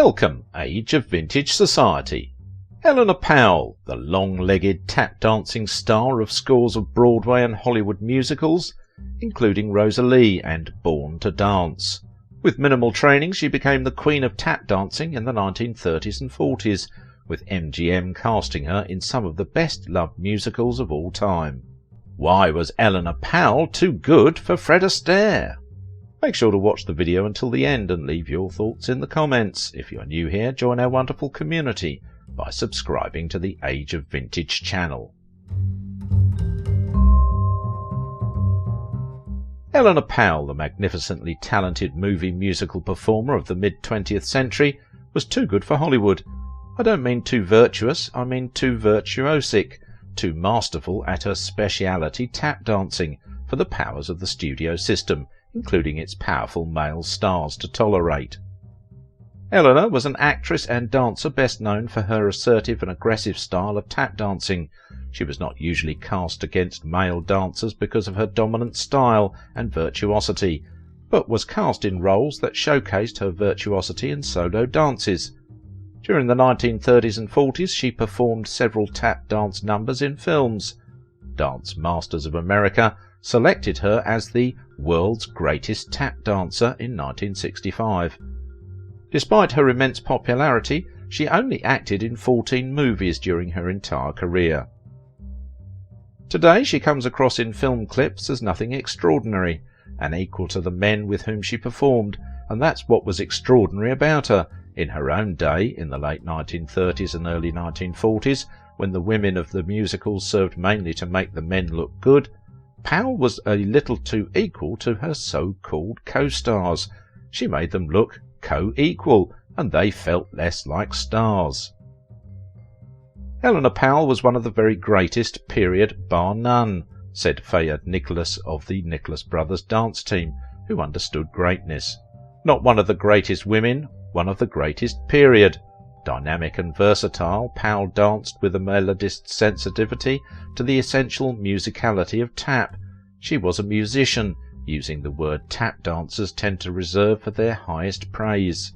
Welcome, age of vintage society. Eleanor Powell, the long-legged tap-dancing star of scores of Broadway and Hollywood musicals, including Rosalie and Born to Dance. With minimal training, she became the queen of tap dancing in the 1930s and 40s, with MGM casting her in some of the best-loved musicals of all time. Why was Eleanor Powell too good for Fred Astaire? Make sure to watch the video until the end and leave your thoughts in the comments. If you are new here, join our wonderful community by subscribing to the Age of Vintage channel. Eleanor Powell, the magnificently talented movie musical performer of the mid-20th century, was too good for Hollywood. I don't mean too virtuous, I mean too virtuosic, too masterful at her speciality tap dancing for the powers of the studio system, including its powerful male stars, to tolerate. Eleanor was an actress and dancer best known for her assertive and aggressive style of tap dancing. She was not usually cast against male dancers because of her dominant style and virtuosity, but was cast in roles that showcased her virtuosity in solo dances. During the 1930s and 40s, she performed several tap dance numbers in films. Dance Masters of America selected her as the world's greatest tap dancer in 1965. Despite her immense popularity, she only acted in 14 movies during her entire career. Today she comes across in film clips as nothing extraordinary, and equal to the men with whom she performed, and that's what was extraordinary about her. In her own day, in the late 1930s and early 1940s, when the women of the musicals served mainly to make the men look good, Powell was a little too equal to her so-called co-stars. She made them look co-equal, and they felt less like stars. Eleanor Powell was one of the very greatest, period, bar none, said Fayard Nicholas of the Nicholas Brothers dance team, who understood greatness. Not one of the greatest women, one of the greatest, period. Dynamic and versatile, Powell danced with a melodist's sensitivity to the essential musicality of tap. She was a musician, using the word tap dancers tend to reserve for their highest praise.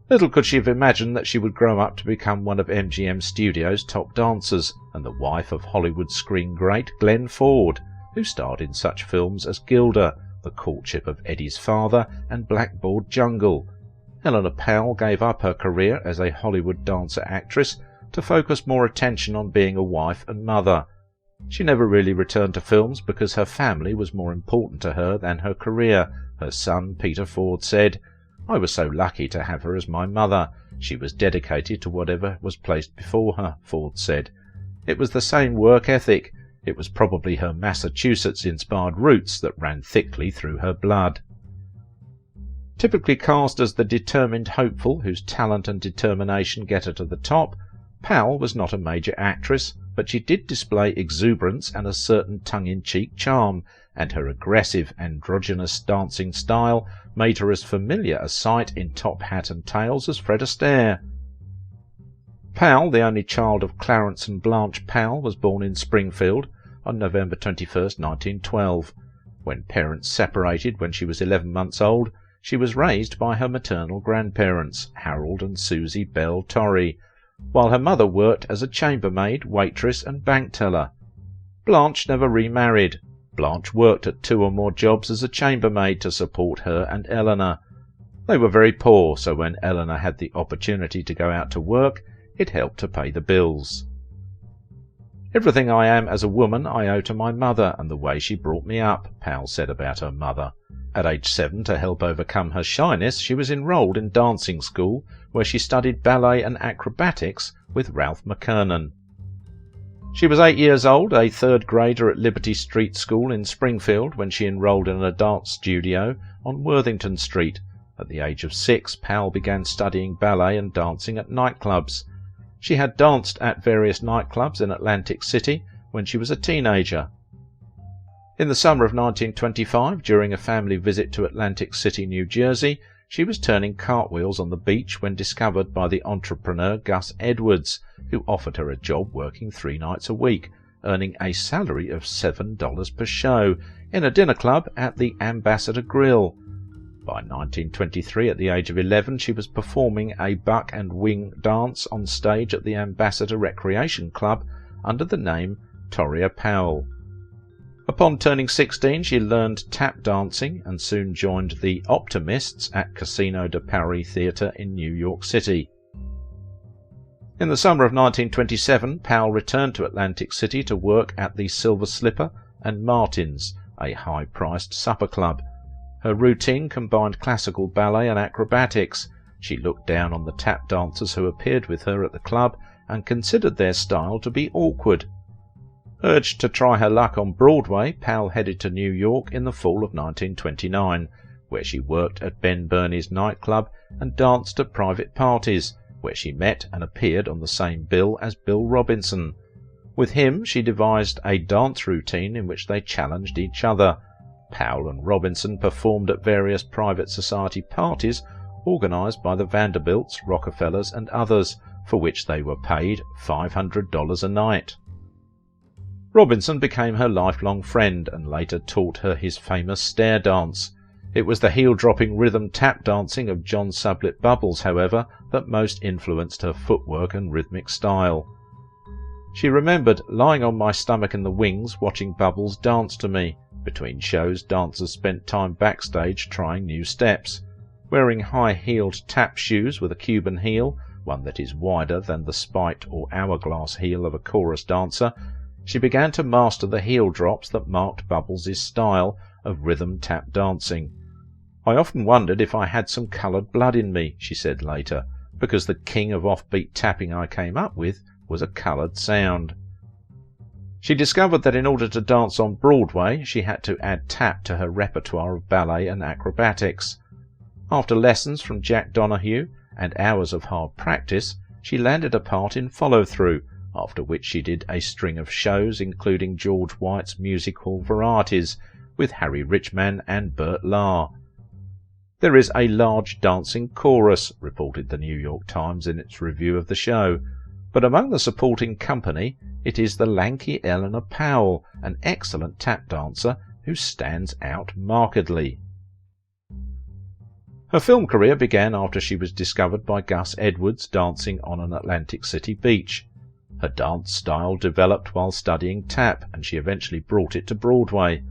Little could she have imagined that she would grow up to become one of MGM Studios' top dancers, and the wife of Hollywood screen great Glenn Ford, who starred in such films as Gilda, The Courtship of Eddie's Father, and Blackboard Jungle. Eleanor Powell gave up her career as a Hollywood dancer-actress to focus more attention on being a wife and mother. She never really returned to films because her family was more important to her than her career. Her son, Peter Ford, said, "I was so lucky to have her as my mother. She was dedicated to whatever was placed before her," Ford said. It was the same work ethic. It was probably her Massachusetts-inspired roots that ran thickly through her blood. Typically cast as the determined hopeful whose talent and determination get her to the top, Powell was not a major actress, but she did display exuberance and a certain tongue-in-cheek charm, and her aggressive, androgynous dancing style made her as familiar a sight in Top Hat and Tails as Fred Astaire. Powell, the only child of Clarence and Blanche Powell, was born in Springfield on November 21, 1912. When parents separated when she was 11 months old, she was raised by her maternal grandparents, Harold and Susie Bell Torrey, while her mother worked as a chambermaid, waitress and bank teller. Blanche never remarried. Blanche worked at 2 or more jobs as a chambermaid to support her and Eleanor. They were very poor, so when Eleanor had the opportunity to go out to work, it helped to pay the bills. "Everything I am as a woman I owe to my mother and the way she brought me up," Powell said about her mother. At age 7, to help overcome her shyness, she was enrolled in dancing school, where she studied ballet and acrobatics with Ralph McKernan. She was 8 years old, a third grader at Liberty Street School in Springfield, when she enrolled in a dance studio on Worthington Street. At the age of 6, Powell began studying ballet and dancing at nightclubs. She had danced at various nightclubs in Atlantic City when she was a teenager. In the summer of 1925, during a family visit to Atlantic City, New Jersey, she was turning cartwheels on the beach when discovered by the entrepreneur Gus Edwards, who offered her a job working 3 nights a week, earning a salary of $7 per show, in a dinner club at the Ambassador Grill. By 1923, at the age of 11, she was performing a buck and wing dance on stage at the Ambassador Recreation Club under the name Eleanor Powell. Upon turning 16, she learned tap dancing and soon joined the Optimists at Casino de Paris Theatre in New York City. In the summer of 1927, Powell returned to Atlantic City to work at the Silver Slipper and Martin's, a high-priced supper club. Her routine combined classical ballet and acrobatics. She looked down on the tap dancers who appeared with her at the club and considered their style to be awkward. Urged to try her luck on Broadway, Powell headed to New York in the fall of 1929, where she worked at Ben Burney's nightclub and danced at private parties, where she met and appeared on the same bill as Bill Robinson. With him, she devised a dance routine in which they challenged each other. Powell and Robinson performed at various private society parties organised by the Vanderbilts, Rockefellers and others, for which they were paid $500 a night. Robinson became her lifelong friend and later taught her his famous stair dance. It was the heel-dropping rhythm tap dancing of John Sublette Bubbles, however, that most influenced her footwork and rhythmic style. She remembered lying on my stomach in the wings watching Bubbles dance to me. Between shows, dancers spent time backstage trying new steps. Wearing high-heeled tap shoes with a Cuban heel, one that is wider than the spiked or hourglass heel of a chorus dancer, she began to master the heel drops that marked Bubbles' style of rhythm tap dancing. "I often wondered if I had some coloured blood in me," she said later, "because the king of offbeat tapping I came up with was a coloured sound." She discovered that in order to dance on Broadway, she had to add tap to her repertoire of ballet and acrobatics. After lessons from Jack Donahue and hours of hard practice, she landed a part in Follow-Through, after which she did a string of shows including George White's music hall varieties with Harry Richman and Bert Lahr. "There is a large dancing chorus," reported the New York Times in its review of the show, "but among the supporting company it is the lanky Eleanor Powell, an excellent tap dancer, who stands out markedly." Her film career began after she was discovered by Gus Edwards dancing on an Atlantic City beach. Her dance style developed while studying tap, and she eventually brought it to Broadway.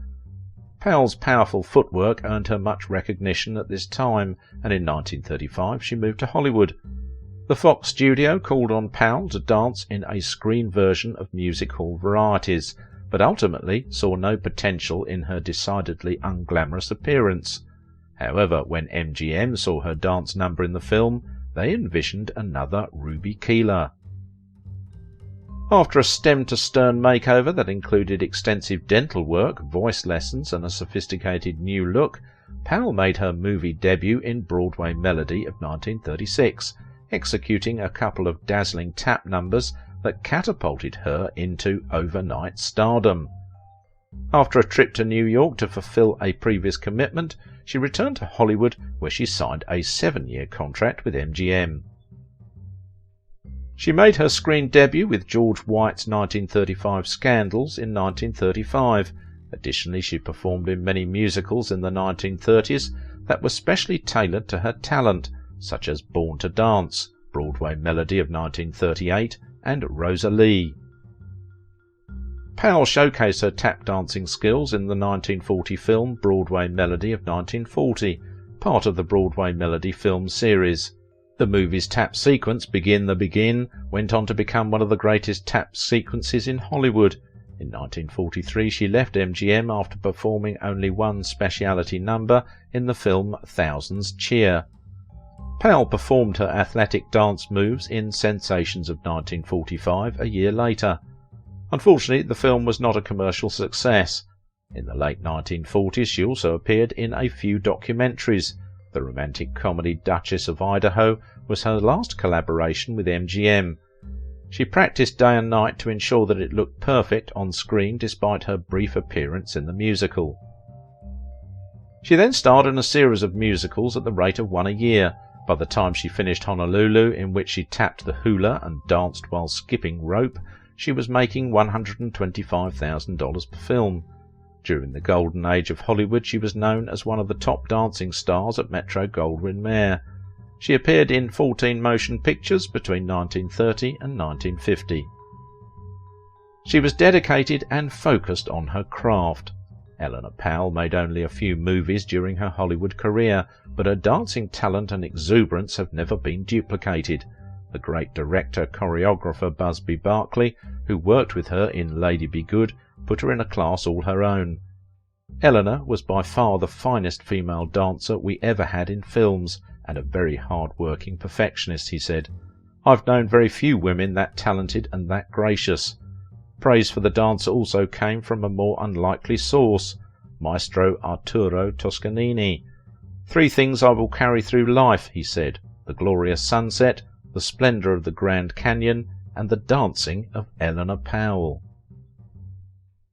Powell's powerful footwork earned her much recognition at this time, and in 1935 she moved to Hollywood. The Fox studio called on Powell to dance in a screen version of music hall varieties, but ultimately saw no potential in her decidedly unglamorous appearance. However, when MGM saw her dance number in the film, they envisioned another Ruby Keeler. After a stem-to-stern makeover that included extensive dental work, voice lessons and a sophisticated new look, Powell made her movie debut in Broadway Melody of 1936, executing a couple of dazzling tap numbers that catapulted her into overnight stardom. After a trip to New York to fulfill a previous commitment, she returned to Hollywood, where she signed a 7-year contract with MGM. She made her screen debut with George White's 1935 Scandals in 1935. Additionally, she performed in many musicals in the 1930s that were specially tailored to her talent, such as Born to Dance, Broadway Melody of 1938, and Rosalie. Powell showcased her tap dancing skills in the 1940 film Broadway Melody of 1940, part of the Broadway Melody film series. The movie's tap sequence, Begin the Begin, went on to become one of the greatest tap sequences in Hollywood. In 1943 she left MGM after performing only one specialty number in the film Thousands Cheer. Powell performed her athletic dance moves in Sensations of 1945 a year later. Unfortunately, the film was not a commercial success. In the late 1940s she also appeared in a few documentaries. The romantic comedy Duchess of Idaho was her last collaboration with MGM. She practiced day and night to ensure that it looked perfect on screen despite her brief appearance in the musical. She then starred in a series of musicals at the rate of one a year. By the time she finished Honolulu, in which she tapped the hula and danced while skipping rope, she was making $125,000 per film. During the golden age of Hollywood, she was known as one of the top dancing stars at Metro-Goldwyn-Mayer. She appeared in 14 motion pictures between 1930 and 1950. She was dedicated and focused on her craft. Eleanor Powell made only a few movies during her Hollywood career, but her dancing talent and exuberance have never been duplicated. The great director-choreographer Busby Berkeley, who worked with her in Lady Be Good, put her in a class all her own. Eleanor was by far the finest female dancer we ever had in films, and a very hard-working perfectionist, he said. I've known very few women that talented and that gracious. Praise for the dancer also came from a more unlikely source, Maestro Arturo Toscanini. 3 things I will carry through life, he said, the glorious sunset, the splendour of the Grand Canyon, and the dancing of Eleanor Powell.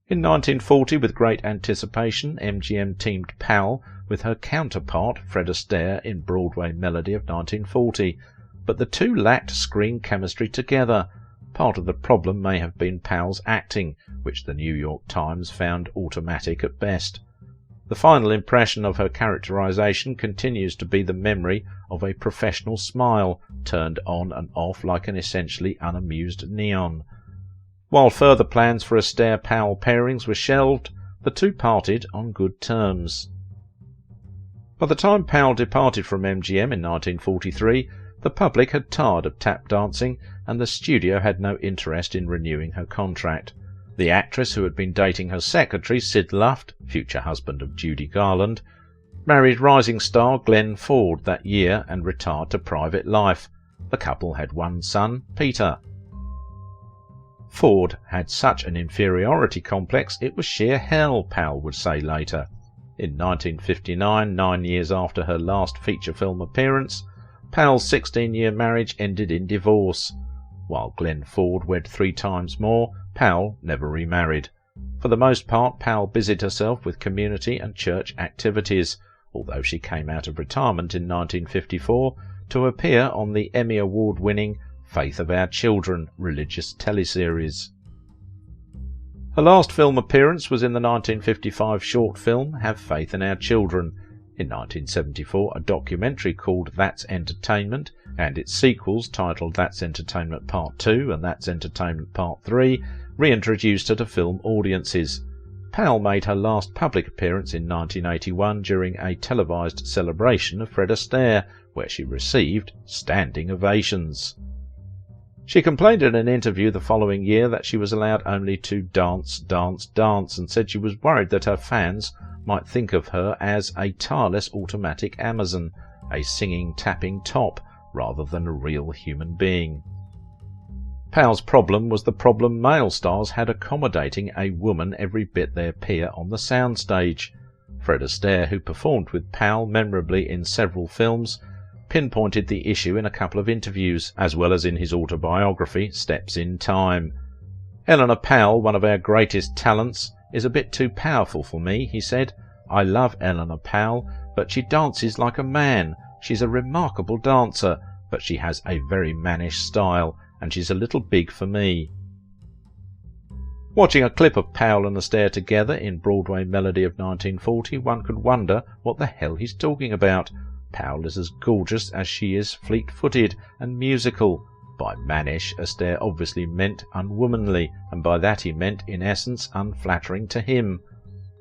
In 1940, with great anticipation, MGM teamed Powell with her counterpart Fred Astaire in Broadway Melody of 1940, but the two lacked screen chemistry together. Part of the problem may have been Powell's acting, which the New York Times found automatic at best. The final impression of her characterization continues to be the memory of a professional smile, turned on and off like an essentially unamused neon. While further plans for Astaire-Powell pairings were shelved, the two parted on good terms. By the time Powell departed from MGM in 1943, the public had tired of tap dancing, and the studio had no interest in renewing her contract. The actress, who had been dating her secretary, Sid Luft, future husband of Judy Garland, married rising star Glenn Ford that year and retired to private life. The couple had one son, Peter. Ford had such an inferiority complex it was sheer hell, Powell would say later. In 1959, 9 years after her last feature film appearance, Powell's 16-year marriage ended in divorce. While Glenn Ford wed 3 times more, Powell never remarried. For the most part, Powell busied herself with community and church activities, although she came out of retirement in 1954 to appear on the Emmy Award-winning Faith of Our Children religious teleseries. Her last film appearance was in the 1955 short film Have Faith in Our Children. In 1974, a documentary called That's Entertainment, and its sequels titled That's Entertainment Part 2 and That's Entertainment Part 3, reintroduced her to film audiences. Powell made her last public appearance in 1981 during a televised celebration of Fred Astaire, where she received standing ovations. She complained in an interview the following year that she was allowed only to dance, dance, dance, and said she was worried that her fans might think of her as a tireless automatic Amazon, a singing, tapping top, rather than a real human being. Powell's problem was the problem male stars had accommodating a woman every bit their peer on the soundstage. Fred Astaire, who performed with Powell memorably in several films, pinpointed the issue in a couple of interviews, as well as in his autobiography, Steps in Time. Eleanor Powell, one of our greatest talents, is a bit too powerful for me, he said. I love Eleanor Powell, but she dances like a man. She's a remarkable dancer, but she has a very mannish style, and she's a little big for me. Watching a clip of Powell and Astaire together in Broadway Melody of 1940, one could wonder what the hell he's talking about. Powell is as gorgeous as she is fleet-footed and musical. By mannish, Astaire obviously meant unwomanly, and by that he meant, in essence, unflattering to him.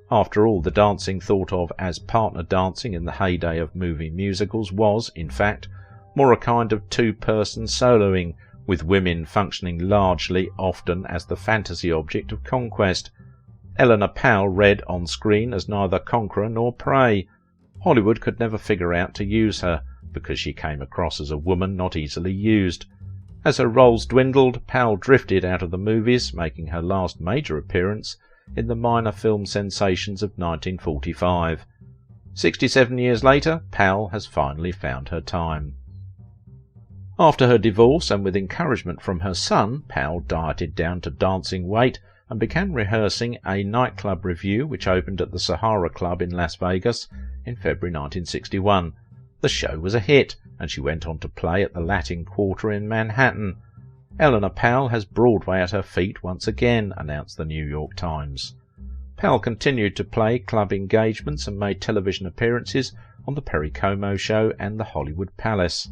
After all, the dancing thought of as partner dancing in the heyday of movie musicals was, in fact, more a kind of two-person soloing, with women functioning largely, often, as the fantasy object of conquest. Eleanor Powell read on screen as neither conqueror nor prey. Hollywood could never figure out to use her, because she came across as a woman not easily used. As her roles dwindled, Powell drifted out of the movies, making her last major appearance in the minor film sensations of 1945. 67 years later, Powell has finally found her time. After her divorce, and with encouragement from her son, Powell dieted down to dancing weight and began rehearsing a nightclub revue which opened at the Sahara Club in Las Vegas in February 1961. The show was a hit, and she went on to play at the Latin Quarter in Manhattan. Eleanor Powell has Broadway at her feet once again, announced the New York Times. Powell continued to play club engagements and made television appearances on The Perry Como Show and The Hollywood Palace.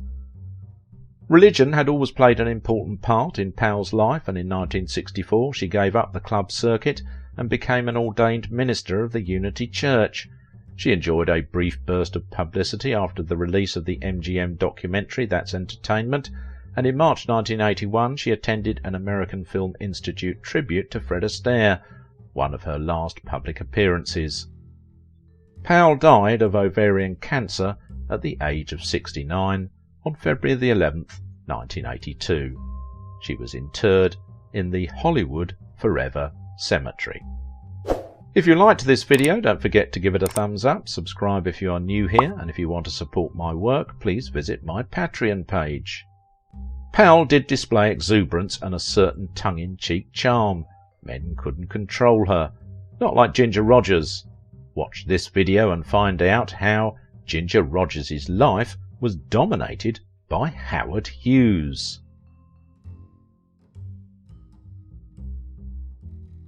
Religion had always played an important part in Powell's life, and in 1964 she gave up the club circuit and became an ordained minister of the Unity Church. She enjoyed a brief burst of publicity after the release of the MGM documentary That's Entertainment, and in March 1981 she attended an American Film Institute tribute to Fred Astaire, one of her last public appearances. Powell died of ovarian cancer at the age of 69 on February the 11th, 1982. She was interred in the Hollywood Forever Cemetery. If you liked this video, don't forget to give it a thumbs up, subscribe if you are new here, and if you want to support my work, please visit my Patreon page. Powell did display exuberance and a certain tongue-in-cheek charm. Men couldn't control her, not like Ginger Rogers. Watch this video and find out how Ginger Rogers' life was dominated by Howard Hughes.